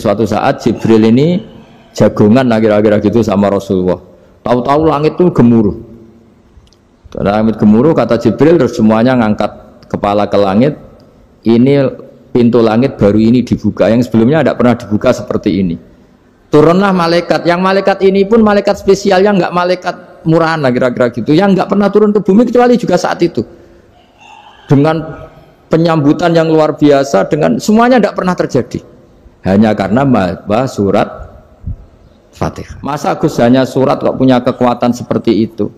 Suatu saat Jibril ini jagongan kira-kira gitu sama Rasulullah. Tahu-tahu langit tuh gemuruh. Karena langit gemuruh kata Jibril terus semuanya ngangkat kepala ke langit. Ini pintu langit baru ini dibuka. Yang sebelumnya tidak pernah dibuka seperti ini. Turunlah malaikat. Yang malaikat ini pun malaikat spesial yang nggak malaikat murahan lah kira-kira gitu. Yang nggak pernah turun ke bumi kecuali juga saat itu. Dengan penyambutan yang luar biasa, dengan semuanya tidak pernah terjadi. Hanya karena bahwa surat Fatihah. Masa Gus hanya surat kok punya kekuatan seperti itu?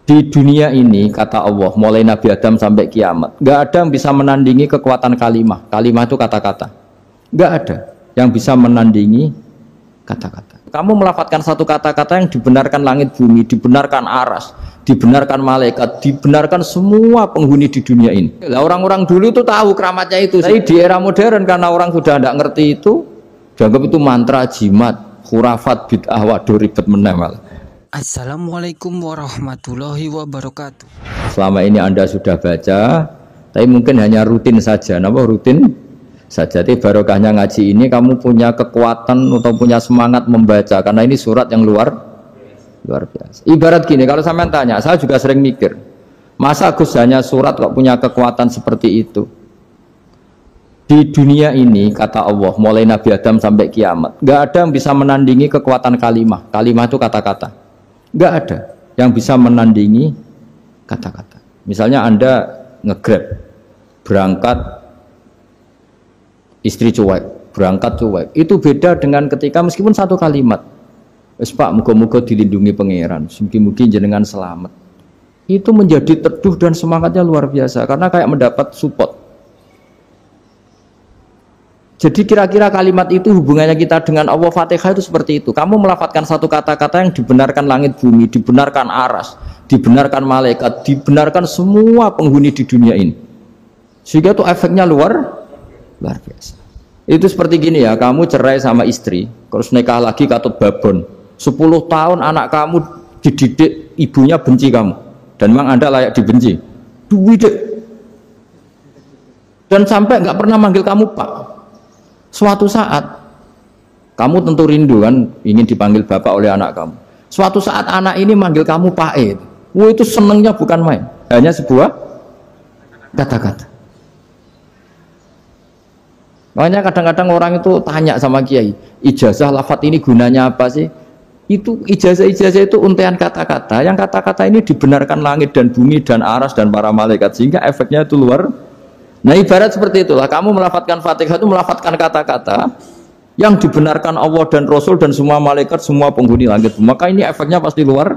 Di dunia ini kata Allah, mulai Nabi Adam sampai kiamat, nggak ada yang bisa menandingi kekuatan kalimah. Kalimah itu kata-kata. Nggak ada yang bisa menandingi kata-kata. Kamu melafadzkan satu kata-kata yang dibenarkan langit bumi, dibenarkan aras, dibenarkan malaikat, dibenarkan semua penghuni di dunia ini. Lah orang-orang dulu itu tahu keramatnya itu. Tapi di era modern karena orang sudah tidak ngerti itu, dianggap itu mantra, jimat, khurafat, bid'ah, waduh ribet menemal. Assalamualaikum warahmatullahi wabarakatuh. Selama ini Anda sudah baca, tapi mungkin hanya rutin saja. Kenapa rutin saja? Jadi barokahnya ngaji ini kamu punya kekuatan atau punya semangat membaca karena ini surat yang luar biasa. Ibarat gini, kalau sampean tanya, saya juga sering mikir, masa Gus hanya surat kok punya kekuatan seperti itu? Di dunia ini kata Allah, mulai Nabi Adam sampai kiamat, nggak ada yang bisa menandingi kekuatan kalimah. Kalimah itu kata-kata. Nggak ada yang bisa menandingi kata-kata. Misalnya Anda nge-grab, berangkat istri cuek, berangkat cuek. Itu beda dengan ketika meskipun satu kalimat, wes Pak, muga-muga dilindungi pangeran, mungkin jenengan selamat. Itu menjadi teduh dan semangatnya luar biasa karena kayak mendapat support. Jadi kira-kira kalimat itu hubungannya kita dengan Allah, Fatihah itu seperti itu. Kamu melafadzkan satu kata-kata yang dibenarkan langit bumi, dibenarkan aras, dibenarkan malaikat, dibenarkan semua penghuni di dunia ini. Sehingga itu efeknya luar biasa. Itu seperti gini ya, kamu cerai sama istri, terus nikah lagi katut babon. 10 tahun anak kamu dididik, ibunya benci kamu. Dan memang Anda layak dibenci. Dan sampai nggak pernah manggil kamu Pak. Suatu saat, kamu tentu rindu kan, ingin dipanggil bapak oleh anak kamu. Suatu saat anak ini manggil kamu Pak E. Wah, itu senengnya bukan main. Hanya sebuah kata-kata. Makanya kadang-kadang orang itu tanya sama kiai, ijazah lafadz ini gunanya apa sih? Itu ijazah-ijazah itu untaian kata-kata. Yang kata-kata ini dibenarkan langit dan bumi dan aras dan para malaikat, sehingga efeknya itu luar. Nah ibarat seperti itulah, kamu melafadzkan Fatihah itu melafadzkan kata-kata yang dibenarkan Allah dan Rasul dan semua malaikat, semua penghuni langit. Maka ini efeknya pasti luar.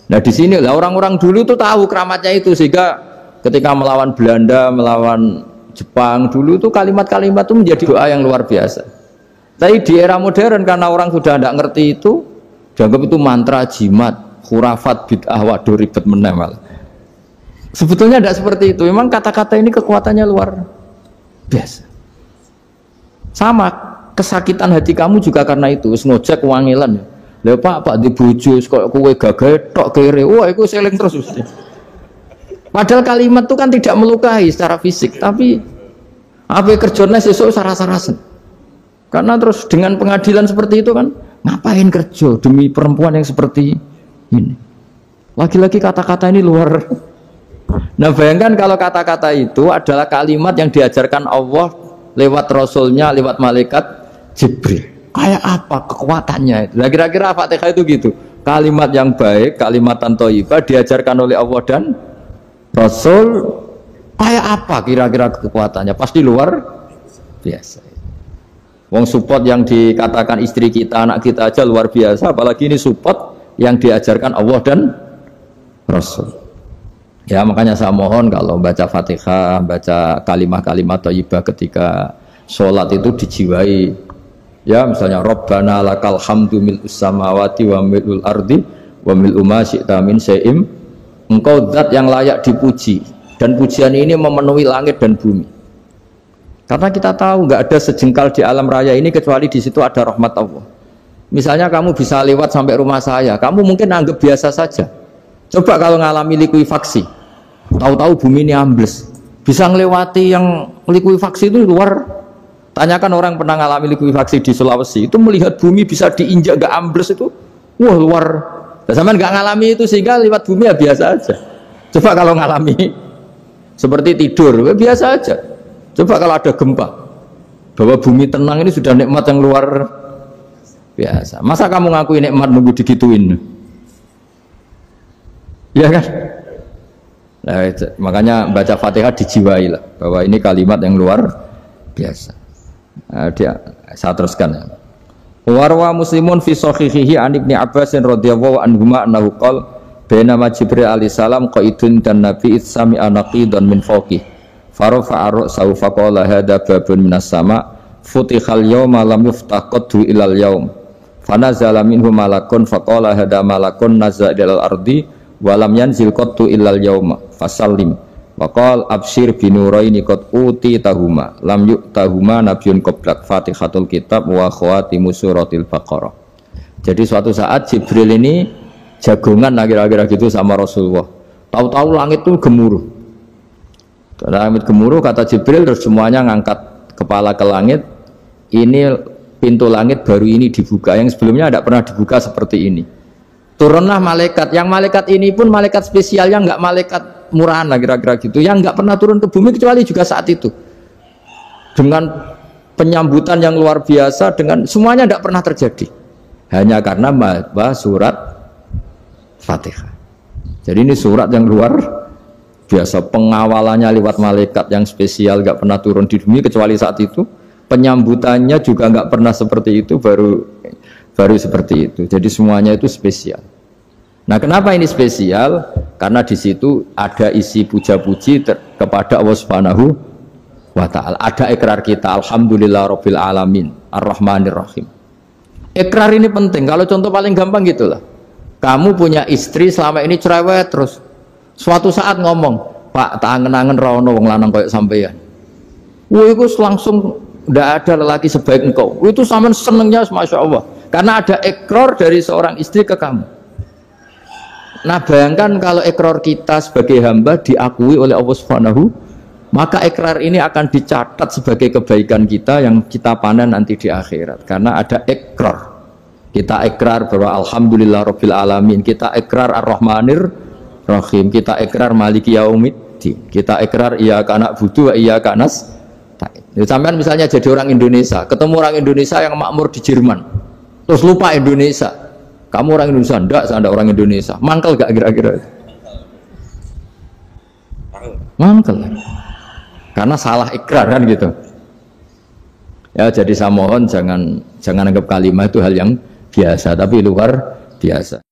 Nah di sini lah orang-orang dulu itu tahu keramatnya itu, sehingga ketika melawan Belanda, melawan Jepang dulu itu kalimat-kalimat itu menjadi doa yang luar biasa. Tapi di era modern karena orang sudah tidak ngerti itu, dianggap itu mantra, jimat, khurafat, bid'ah, waduh ribet menemal. Sebetulnya tidak seperti itu. Memang kata-kata ini kekuatannya luar biasa. Sama kesakitan hati kamu juga karena itu. Ngojek wangilan. Lha Pak di bojo kok kowe gagah tok kere. Wah, iku seling terus. Padahal kalimat itu kan tidak melukai secara fisik, tapi apa kerjanya sesuk saras-sarasen. Karena terus dengan pengadilan seperti itu kan, ngapain kerja demi perempuan yang seperti ini? Lagi-lagi kata-kata ini luar. Nah bayangkan kalau kata-kata itu adalah kalimat yang diajarkan Allah lewat Rasulnya, lewat malaikat Jibril. Kayak apa kekuatannya itu? Nah kira-kira Fatihah itu gitu. Kalimat yang baik, kalimatan thayyibah diajarkan oleh Allah dan Rasul. Kayak apa kira-kira kekuatannya? Pasti luar biasa. Wong support yang dikatakan istri kita, anak kita aja luar biasa. Apalagi ini support yang diajarkan Allah dan Rasul. Ya makanya saya mohon kalau baca Fatihah, baca kalimat-kalimat thayyibah ketika sholat itu dijiwai. Ya misalnya Rabbana lakal hamdu mil'us samawati wa mil'ul ardi wa mil'u ma syi'ta min syai'im. Engkau zat yang layak dipuji dan pujian ini memenuhi langit dan bumi. Karena kita tahu nggak ada sejengkal di alam raya ini kecuali di situ ada rahmat Allah. Misalnya kamu bisa lewat sampai rumah saya, kamu mungkin anggap biasa saja. Coba kalau ngalami likuifaksi, tahu-tahu bumi ini ambles, bisa ngelewati yang likuifaksi itu luar. Tanyakan orang pernah ngalami likuifaksi di Sulawesi, itu melihat bumi bisa diinjak gak ambles itu, wah luar. Zaman gak ngalami itu sehingga lewat bumi ya biasa aja. Coba kalau ngalami seperti tidur, ya biasa aja. Coba kalau ada gempa, bahwa bumi tenang ini sudah nikmat yang luar biasa. Masa kamu ngakui nikmat nunggu digituin? Ya kan? Nah, makanya baca Fatihah dijiwai lah, bahwa ini kalimat yang luar biasa. Nah, saya teruskan ya. Warwa Muslimun fi sahihihi an Ibnu Abbas radhiyallahu anhuma annahu qala bainama Jibril alaihi salam qaidun dan Nabi sami'a naqidan min fawqih farafa'a ra'sahu faqala hadza babun minas sama' futihal yawma lam yuftah qaddu ilal yawm fanazala minhu malakun faqala hadza malakun nazala ilal ardi wa lam yanzil qaddu ilal yawma fasallim waqal absyir binuraini qad uti tahuma lam yu'tahuma nabiyyun qablak Fatihatul kitab wa khawatimu suratil baqarah. Jadi suatu saat Jibril ini jagongan kira-kira gitu sama Rasulullah. Tahu-tahu langit itu gemuruh. Langit gemuruh kata Jibril, terus semuanya ngangkat kepala ke langit. Ini pintu langit baru ini dibuka, yang sebelumnya tidak pernah dibuka seperti ini. Turunlah malaikat, yang malaikat ini pun malaikat spesial, yang nggak malaikat murahan lah kira-kira gitu, yang nggak pernah turun ke bumi kecuali juga saat itu, dengan penyambutan yang luar biasa, dengan semuanya tidak pernah terjadi, hanya karena bahas surat Fatihah. Jadi ini surat yang luar biasa, pengawalannya lewat malaikat yang spesial, nggak pernah turun di bumi kecuali saat itu, penyambutannya juga nggak pernah seperti itu, baru seperti itu. Jadi semuanya itu spesial. Nah, kenapa ini spesial? Karena di situ ada isi puja-puji kepada Allah Subhanahu wa ta'ala. Ada ikrar kita, alhamdulillah rabbil alamin, ar-rahmanir rahim. Ikrar ini penting. Kalau contoh paling gampang gitulah. Kamu punya istri selama ini cerewet terus. Suatu saat ngomong, "Pak, tak angen-angen ra ono wong lanang koyo sampeyan." Wah, itu langsung ndak ada lelaki sebaik engkau. Itu sampean senengnya Masya Allah. Karena ada ikrar dari seorang istri ke kamu. Nah, bayangkan kalau ikrar kita sebagai hamba diakui oleh Allah Subhanahu, maka ikrar ini akan dicatat sebagai kebaikan kita yang kita panen nanti di akhirat. Karena ada ikrar. Kita ikrar bahwa alhamdulillah rabbil alamin, kita ikrar ar-rahmanir rahim, kita ikrar maliki yaumiddin, kita ikrar iyyaka na'budu wa iyyaka nasta'in. Sampean misalnya jadi orang Indonesia, ketemu orang Indonesia yang makmur di Jerman, terus lupa Indonesia. Kamu orang Indonesia, enggak, saya enggak orang Indonesia. Mangkel gak kira-kira? Mangkel. Karena salah ikrar kan gitu. Ya, jadi saya mohon jangan anggap kalimat itu hal yang biasa, tapi luar biasa.